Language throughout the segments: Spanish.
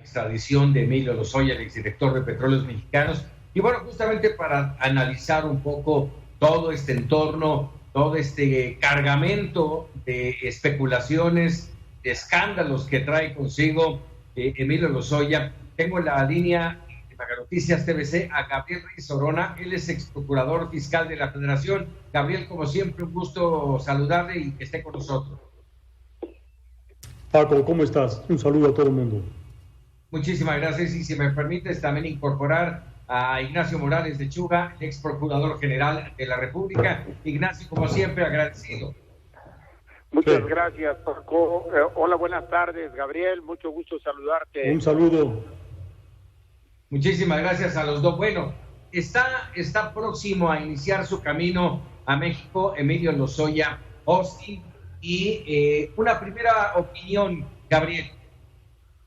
extradición de Emilio Lozoya, el exdirector de Petróleos Mexicanos. Y bueno, justamente para analizar un poco todo este entorno, todo este cargamento de especulaciones, de escándalos que trae consigo Emilio Lozoya, tengo en la línea de Meganoticias TVC a Gabriel Reyes Orona. Él es ex procurador fiscal de la Federación. Gabriel, como siempre, un gusto saludarle y que esté con nosotros. Paco, ¿cómo estás? Un saludo a todo el mundo. Muchísimas gracias, y si me permites también incorporar a Ignacio Morales de Chuga, ex procurador general de la República. Ignacio, como siempre, agradecido. Muchas gracias, Paco. Hola, buenas tardes, Gabriel. Mucho gusto saludarte. Un saludo. Muchísimas gracias a los dos. Bueno, está próximo a iniciar su camino a México Emilio Lozoya Austin, y una primera opinión, Gabriel.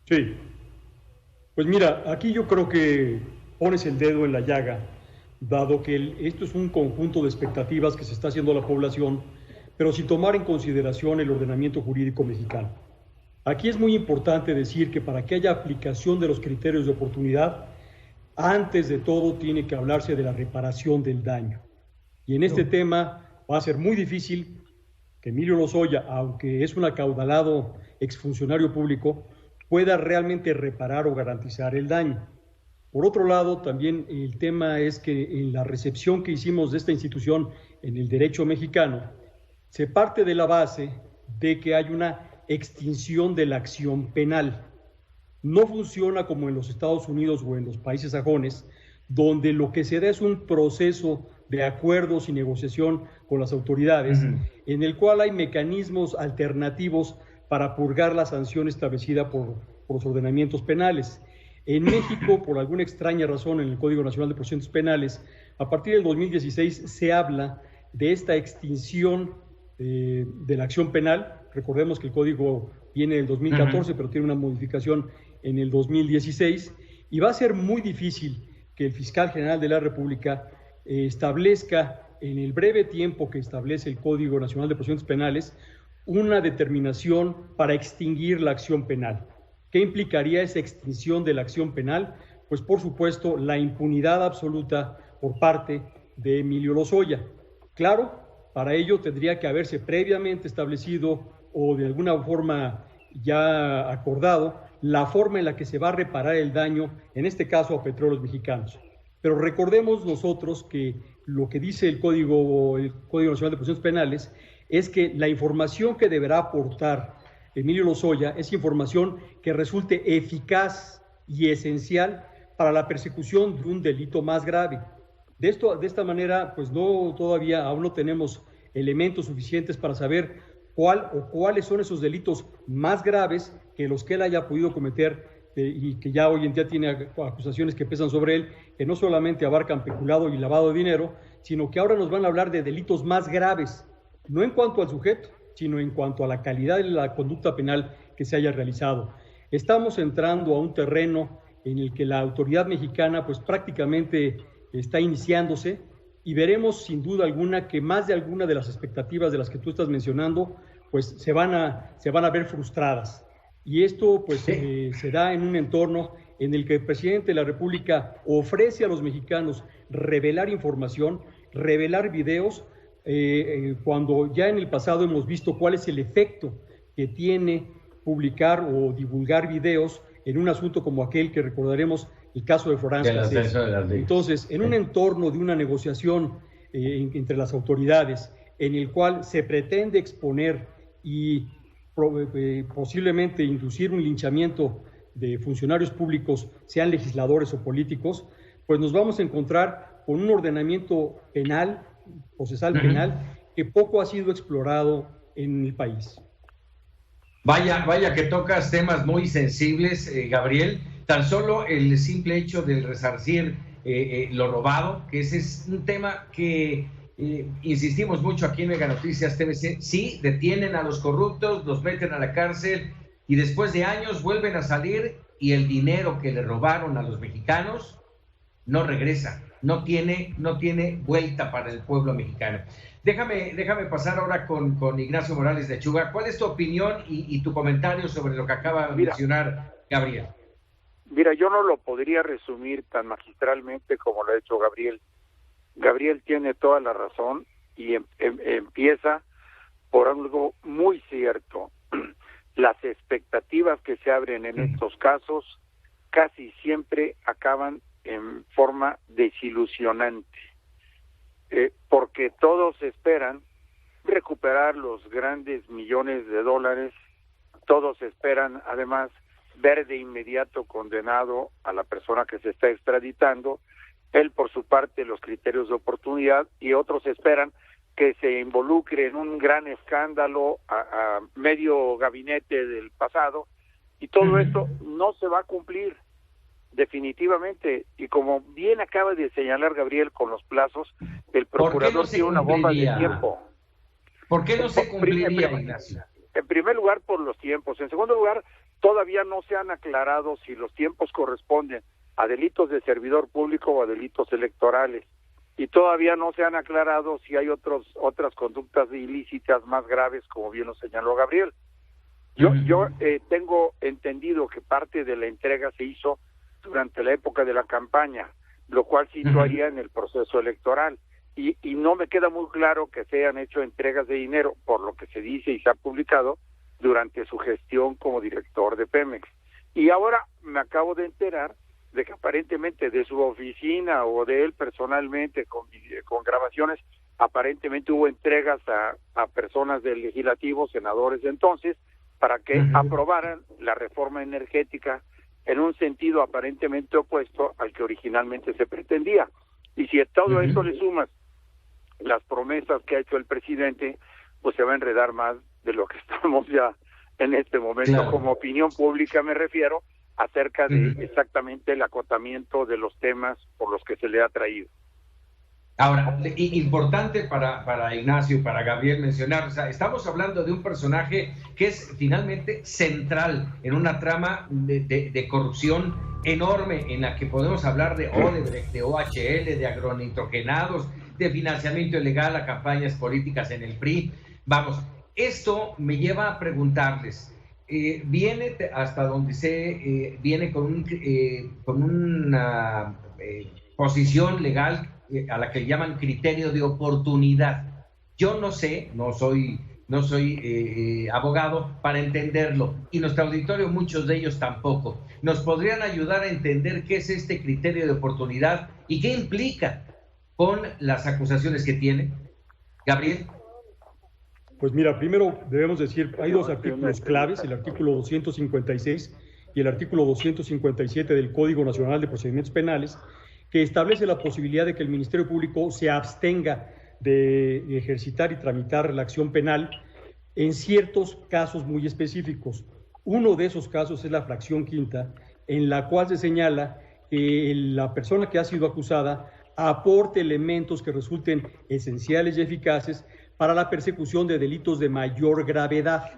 Sí. Pues mira, aquí yo creo que pones el dedo en la llaga, dado que esto es un conjunto de expectativas que se está haciendo a la población, pero sin tomar en consideración el ordenamiento jurídico mexicano. Aquí es muy importante decir que para que haya aplicación de los criterios de oportunidad, antes de todo tiene que hablarse de la reparación del daño. Y en este tema va a ser muy difícil que Emilio Lozoya, aunque es un acaudalado exfuncionario público, pueda realmente reparar o garantizar el daño. Por otro lado, también el tema es que en la recepción que hicimos de esta institución en el derecho mexicano, se parte de la base de que hay una extinción de la acción penal. No funciona como en los Estados Unidos o en los países sajones, donde lo que se da es un proceso de acuerdos y negociación con las autoridades, en el cual hay mecanismos alternativos para purgar la sanción establecida por los ordenamientos penales. En México, por alguna extraña razón, en el Código Nacional de Procedimientos Penales, a partir del 2016 se habla de esta extinción de la acción penal. Recordemos que el Código viene del 2014, pero tiene una modificación en el 2016, y va a ser muy difícil que el fiscal general de la República establezca, en el breve tiempo que establece el Código Nacional de Procedimientos Penales, una determinación para extinguir la acción penal. ¿Qué implicaría esa extinción de la acción penal? Pues por supuesto la impunidad absoluta por parte de Emilio Lozoya. Claro, para ello tendría que haberse previamente establecido o de alguna forma ya acordado la forma en la que se va a reparar el daño, en este caso a Petróleos Mexicanos. Pero recordemos nosotros que lo que dice el Código Nacional de Procedimientos Penales es que la información que deberá aportar Emilio Lozoya es información que resulte eficaz y esencial para la persecución de un delito más grave. De esta manera, pues todavía aún no tenemos elementos suficientes para saber cuáles son esos delitos más graves que los que él haya podido cometer, y que ya hoy en día tiene acusaciones que pesan sobre él, que no solamente abarcan peculado y lavado de dinero, sino que ahora nos van a hablar de delitos más graves, no en cuanto al sujeto, sino en cuanto a la calidad de la conducta penal que se haya realizado. Estamos entrando a un terreno en el que la autoridad mexicana pues prácticamente está iniciándose, y veremos sin duda alguna que más de alguna de las expectativas de las que tú estás mencionando pues se van a ver frustradas. Y esto pues se da en un entorno en el que el presidente de la República ofrece a los mexicanos revelar información, revelar videos, cuando ya en el pasado hemos visto cuál es el efecto que tiene publicar o divulgar videos en un asunto como aquel que recordaremos, el caso de Florence Cassés. Entonces, en un entorno de una negociación entre las autoridades, en el cual se pretende exponer y posiblemente inducir un linchamiento de funcionarios públicos, sean legisladores o políticos, pues nos vamos a encontrar con un ordenamiento penal, procesal penal, que poco ha sido explorado en el país. Vaya que tocas temas muy sensibles, Gabriel. Tan solo el simple hecho de resarcir lo robado, que ese es un tema que insistimos mucho aquí en Meganoticias TVC. Sí, detienen a los corruptos, los meten a la cárcel y después de años vuelven a salir, y el dinero que le robaron a los mexicanos no regresa, no tiene vuelta para el pueblo mexicano. Déjame pasar ahora con Ignacio Morales de Chuga. ¿Cuál es tu opinión y tu comentario sobre lo que acaba de mencionar Gabriel? Mira, yo no lo podría resumir tan magistralmente como lo ha hecho Gabriel. Gabriel tiene toda la razón y empieza por algo muy cierto. Las expectativas que se abren en estos casos casi siempre acaban en forma desilusionante, porque todos esperan recuperar los grandes millones de dólares, todos esperan además ver de inmediato condenado a la persona que se está extraditando, él por su parte los criterios de oportunidad, y otros esperan que se involucre en un gran escándalo a medio gabinete del pasado, y todo esto no se va a cumplir definitivamente. Y como bien acaba de señalar Gabriel con los plazos, el procurador tiene una bomba de tiempo. ¿Por qué no se cumpliría, Ignacio? En primer lugar, por los tiempos. En segundo lugar, todavía no se han aclarado si los tiempos corresponden a delitos de servidor público o a delitos electorales. Y todavía no se han aclarado si hay otras conductas ilícitas más graves, como bien lo señaló Gabriel. Yo tengo entendido que parte de la entrega se hizo durante la época de la campaña, lo cual situaría en el proceso electoral. Y no me queda muy claro que se hayan hecho entregas de dinero, por lo que se dice y se ha publicado, durante su gestión como director de Pemex. Y ahora me acabo de enterar de que aparentemente de su oficina o de él personalmente con grabaciones, aparentemente hubo entregas a personas del legislativo, senadores de entonces, para que aprobaran la reforma energética en un sentido aparentemente opuesto al que originalmente se pretendía. Y si a todo eso le sumas las promesas que ha hecho el presidente, pues se va a enredar más de lo que estamos ya en este momento, como opinión pública me refiero, acerca de exactamente el acotamiento de los temas por los que se le ha traído. Ahora, importante para Ignacio y para Gabriel mencionar, o sea, estamos hablando de un personaje que es finalmente central en una trama de corrupción enorme, en la que podemos hablar de Odebrecht, de OHL, de agronitrogenados, de financiamiento ilegal a campañas políticas en el PRI. Vamos, esto me lleva a preguntarles, viene hasta donde viene con una posición legal a la que llaman criterio de oportunidad. Yo no sé, no soy abogado para entenderlo, y nuestro auditorio, muchos de ellos tampoco. ¿Nos podrían ayudar a entender qué es este criterio de oportunidad y qué implica con las acusaciones que tiene? Gabriel. Pues mira, primero debemos decir, hay dos artículos claves, el artículo 256 y el artículo 257 del Código Nacional de Procedimientos Penales, que establece la posibilidad de que el Ministerio Público se abstenga de ejercitar y tramitar la acción penal en ciertos casos muy específicos. Uno de esos casos es la fracción quinta, en la cual se señala que la persona que ha sido acusada aporte elementos que resulten esenciales y eficaces para la persecución de delitos de mayor gravedad.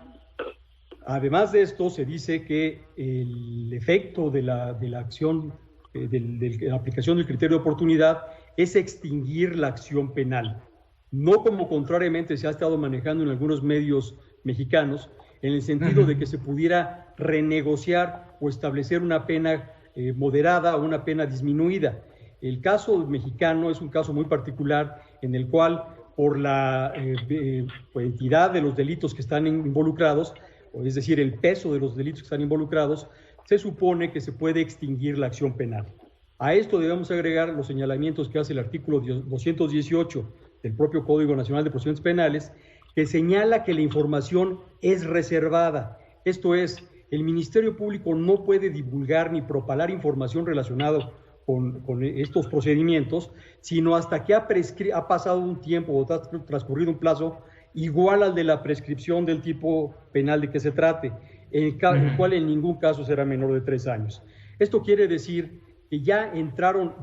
Además de esto, se dice que el efecto de la acción, de la aplicación del criterio de oportunidad, es extinguir la acción penal. No como contrariamente se ha estado manejando en algunos medios mexicanos, en el sentido de que se pudiera renegociar o establecer una pena moderada o una pena disminuida. El caso mexicano es un caso muy particular en el cual, por la entidad de los delitos que están involucrados, es decir, el peso de los delitos que están involucrados, se supone que se puede extinguir la acción penal. A esto debemos agregar los señalamientos que hace el artículo 218 del propio Código Nacional de Procedimientos Penales, que señala que la información es reservada. Esto es, el Ministerio Público no puede divulgar ni propalar información relacionada con estos procedimientos, sino hasta que ha pasado un tiempo o ha transcurrido un plazo igual al de la prescripción del tipo penal de que se trate, el cual en ningún caso será menor de 3 años. Esto quiere decir que ya entraron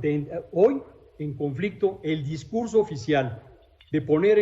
hoy en conflicto el discurso oficial de poner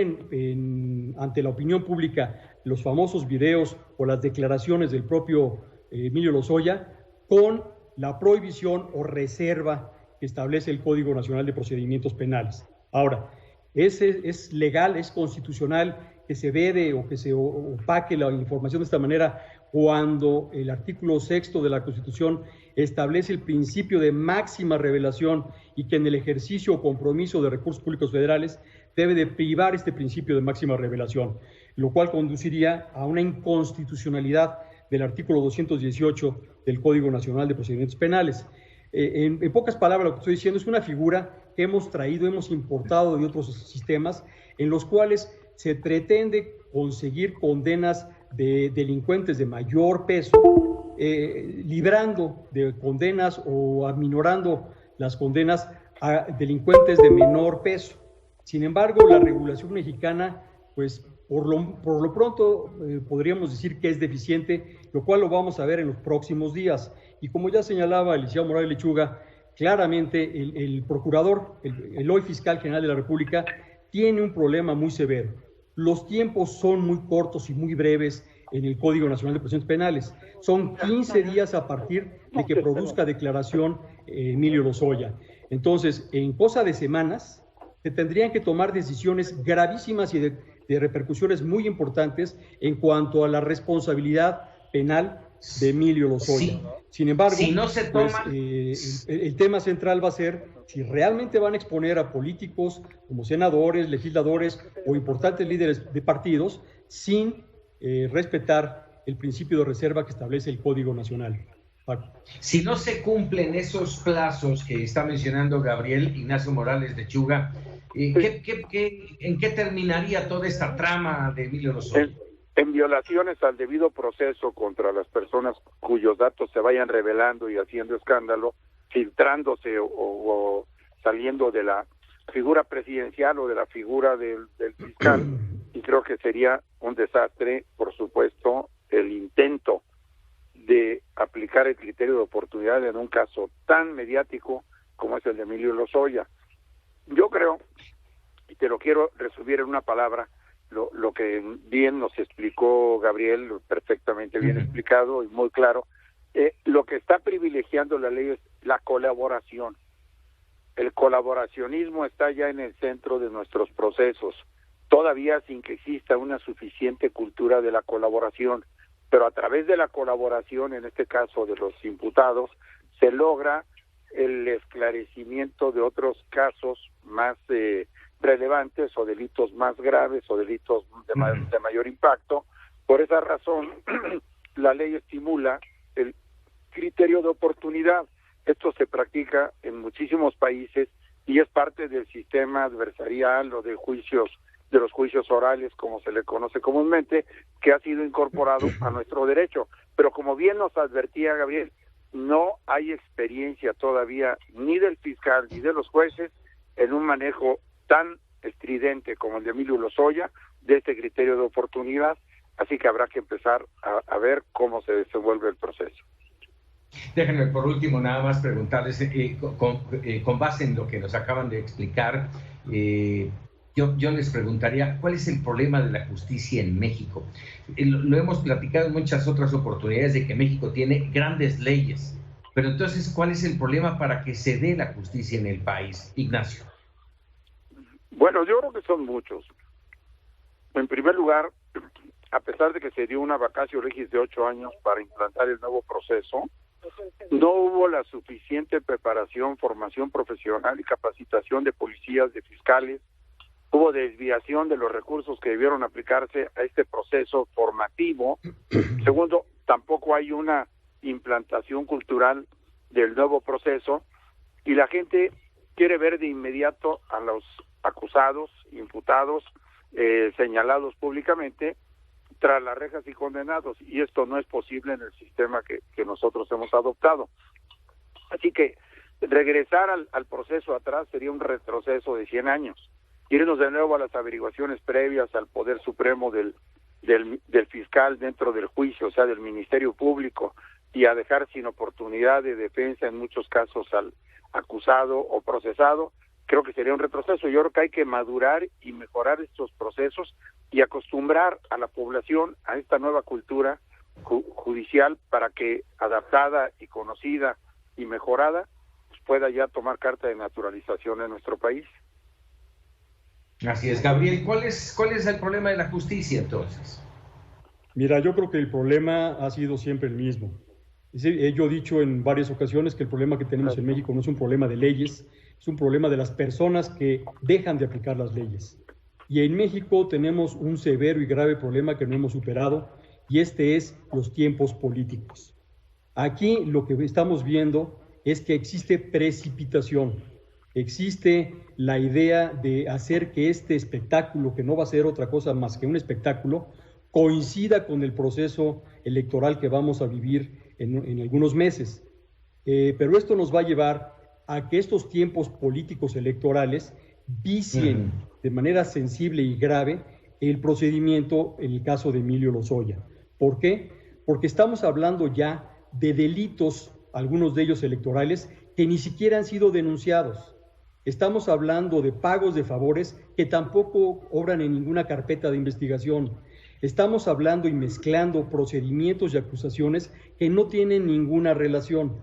ante la opinión pública los famosos videos o las declaraciones del propio Emilio Lozoya con la prohibición o reserva que establece el Código Nacional de Procedimientos Penales. Ahora, es legal, es constitucional que se vede o que se opaque la información de esta manera cuando el artículo 6 de la Constitución establece el principio de máxima revelación y que en el ejercicio o compromiso de recursos públicos federales debe de privar este principio de máxima revelación, lo cual conduciría a una inconstitucionalidad del artículo 218 del Código Nacional de Procedimientos Penales. En pocas palabras, lo que estoy diciendo es una figura que hemos traído, hemos importado de otros sistemas en los cuales se pretende conseguir condenas de delincuentes de mayor peso, librando de condenas o aminorando las condenas a delincuentes de menor peso. Sin embargo, la regulación mexicana, pues por lo pronto podríamos decir que es deficiente, lo cual lo vamos a ver en los próximos días. Y como ya señalaba el licenciado Morales Lechuga, claramente el procurador, el hoy fiscal general de la República, tiene un problema muy severo. Los tiempos son muy cortos y muy breves en el Código Nacional de Procedimientos Penales. Son 15 días a partir de que produzca declaración Emilio Lozoya. Entonces, en cosa de semanas, se tendrían que tomar decisiones gravísimas y de repercusiones muy importantes en cuanto a la responsabilidad penal de Emilio Lozoya. Sí. Sin embargo, si no se toma... el tema central va a ser si realmente van a exponer a políticos como senadores, legisladores o importantes líderes de partidos sin respetar el principio de reserva que establece el Código Nacional. Si no se cumplen esos plazos que está mencionando Gabriel Ignacio Morales Lechuga, ¿en qué terminaría toda esta trama de Emilio Lozoya? En violaciones al debido proceso contra las personas cuyos datos se vayan revelando y haciendo escándalo, filtrándose o saliendo de la figura presidencial o de la figura del fiscal, y creo que sería un desastre, por supuesto, el intento de aplicar el criterio de oportunidad en un caso tan mediático como es el de Emilio Lozoya. Yo creo, y te lo quiero resumir en una palabra, lo que bien nos explicó Gabriel, perfectamente bien explicado y muy claro, lo que está privilegiando la ley es la colaboración. El colaboracionismo está ya en el centro de nuestros procesos, todavía sin que exista una suficiente cultura de la colaboración, pero a través de la colaboración, en este caso de los imputados, se logra el esclarecimiento de otros casos más relevantes o delitos más graves o delitos de mayor impacto. Por esa razón, la ley estimula el criterio de oportunidad. Esto se practica en muchísimos países y es parte del sistema adversarial o de los juicios orales, como se le conoce comúnmente, que ha sido incorporado a nuestro derecho. Pero como bien nos advertía Gabriel, no hay experiencia todavía ni del fiscal ni de los jueces en un manejo tan estridente como el de Emilio Lozoya de este criterio de oportunidad, así que habrá que empezar a ver cómo se desenvuelve el proceso. Déjenme por último nada más preguntarles, con base en lo que nos acaban de explicar, yo les preguntaría, ¿cuál es el problema de la justicia en México? Lo hemos platicado en muchas otras oportunidades de que México tiene grandes leyes, pero entonces, ¿cuál es el problema para que se dé la justicia en el país, Ignacio? Bueno, yo creo que son muchos. En primer lugar, a pesar de que se dio una vacatio legis de 8 años para implantar el nuevo proceso, no hubo la suficiente preparación, formación profesional y capacitación de policías, de fiscales. Hubo desviación de los recursos que debieron aplicarse a este proceso formativo. Segundo, tampoco hay una implantación cultural del nuevo proceso y la gente quiere ver de inmediato a los acusados, imputados, señalados públicamente tras las rejas y condenados, y esto no es posible en el sistema que nosotros hemos adoptado. Así que regresar al proceso atrás sería un retroceso de 100 años. Irnos de nuevo a las averiguaciones previas al poder supremo del fiscal dentro del juicio, o sea, del Ministerio Público, y a dejar sin oportunidad de defensa en muchos casos al acusado o procesado, creo que sería un retroceso. Yo creo que hay que madurar y mejorar estos procesos y acostumbrar a la población a esta nueva cultura judicial para que, adaptada y conocida y mejorada, pues pueda ya tomar carta de naturalización en nuestro país. Así es, Gabriel. ¿Cuál es el problema de la justicia entonces? Mira, yo creo que el problema ha sido siempre el mismo. Yo he dicho en varias ocasiones que el problema que tenemos en México no es un problema de leyes, es un problema de las personas que dejan de aplicar las leyes. Y en México tenemos un severo y grave problema que no hemos superado, y este es los tiempos políticos. Aquí lo que estamos viendo es que existe precipitación, existe la idea de hacer que este espectáculo, que no va a ser otra cosa más que un espectáculo, coincida con el proceso electoral que vamos a vivir en algunos meses. Pero esto nos va a llevar a que estos tiempos políticos electorales vicien de manera sensible y grave el procedimiento en el caso de Emilio Lozoya. ¿Por qué? Porque estamos hablando ya de delitos, algunos de ellos electorales, que ni siquiera han sido denunciados. Estamos hablando de pagos de favores que tampoco obran en ninguna carpeta de investigación. Estamos hablando y mezclando procedimientos y acusaciones que no tienen ninguna relación.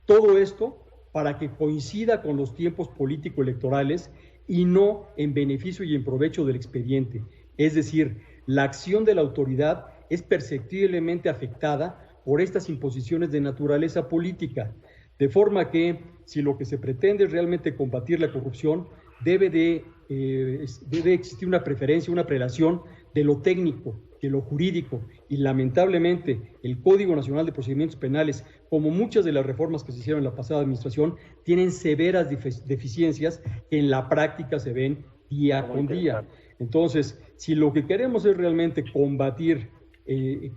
Todo esto para que coincida con los tiempos político-electorales y no en beneficio y en provecho del expediente. Es decir, la acción de la autoridad es perceptiblemente afectada por estas imposiciones de naturaleza política, de forma que si lo que se pretende es realmente combatir la corrupción, debe existir una preferencia, una prelación de lo técnico, de lo jurídico, y lamentablemente el Código Nacional de Procedimientos Penales, como muchas de las reformas que se hicieron en la pasada administración, tienen severas deficiencias que en la práctica se ven día con día. Entonces, si lo que queremos es realmente combatir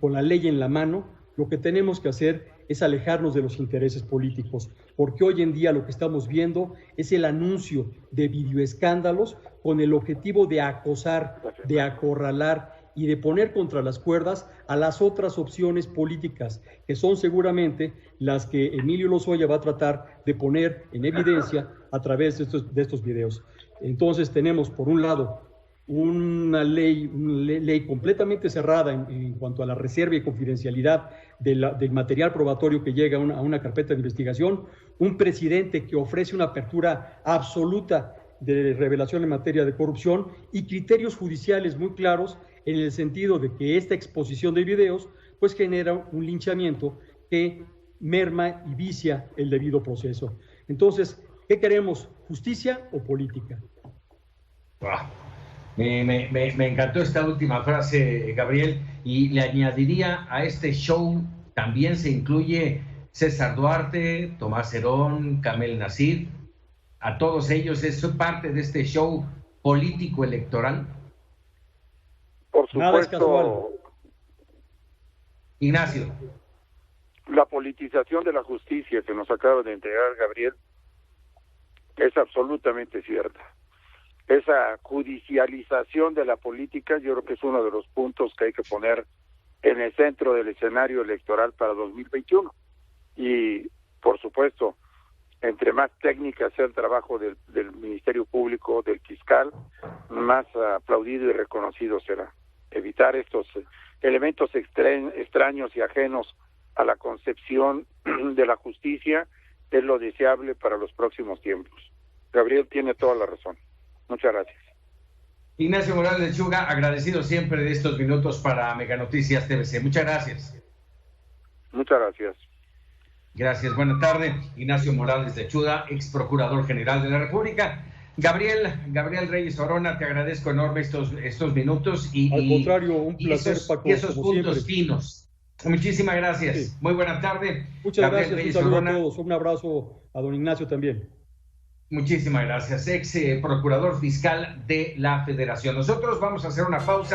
con la ley en la mano, lo que tenemos que hacer es alejarnos de los intereses políticos, porque hoy en día lo que estamos viendo es el anuncio de videoescándalos con el objetivo de acosar, de acorralar y de poner contra las cuerdas a las otras opciones políticas, que son seguramente las que Emilio Lozoya va a tratar de poner en evidencia a través de estos videos. Entonces tenemos, por un lado, una ley completamente cerrada en cuanto a la reserva y confidencialidad del material probatorio que llega a una carpeta de investigación, un presidente que ofrece una apertura absoluta de revelación en materia de corrupción y criterios judiciales muy claros en el sentido de que esta exposición de videos pues genera un linchamiento que merma y vicia el debido proceso. Entonces, ¿qué queremos? ¿Justicia o política? Wow. Me encantó esta última frase, Gabriel, y le añadiría a este show también se incluye César Duarte, Tomás Herón, Kamel Nasir. A todos ellos es parte de este show político electoral. Por supuesto, Ignacio. La politización de la justicia que nos acaba de entregar Gabriel es absolutamente cierta. Esa judicialización de la política yo creo que es uno de los puntos que hay que poner en el centro del escenario electoral para 2021. Y, por supuesto, entre más técnica sea el trabajo del Ministerio Público, del fiscal, más aplaudido y reconocido será. Evitar estos elementos extraños y ajenos a la concepción de la justicia es lo deseable para los próximos tiempos. Gabriel tiene toda la razón. Muchas gracias. Ignacio Morales Lechuga, agradecido siempre de estos minutos para Mega Noticias TVC. Muchas gracias. Muchas gracias. Gracias, buena tarde. Ignacio Morales Lechuga, ex procurador general de la República. Gabriel Reyes Orona, te agradezco enorme estos minutos y al contrario, un placer, Paco, y esos puntos finos. Muchísimas gracias. Sí. Muy buena tarde. Muchas gracias, Reyes, un saludo Orona. A todos. Un abrazo a don Ignacio también. Muchísimas gracias, ex procurador fiscal de la Federación. Nosotros vamos a hacer una pausa.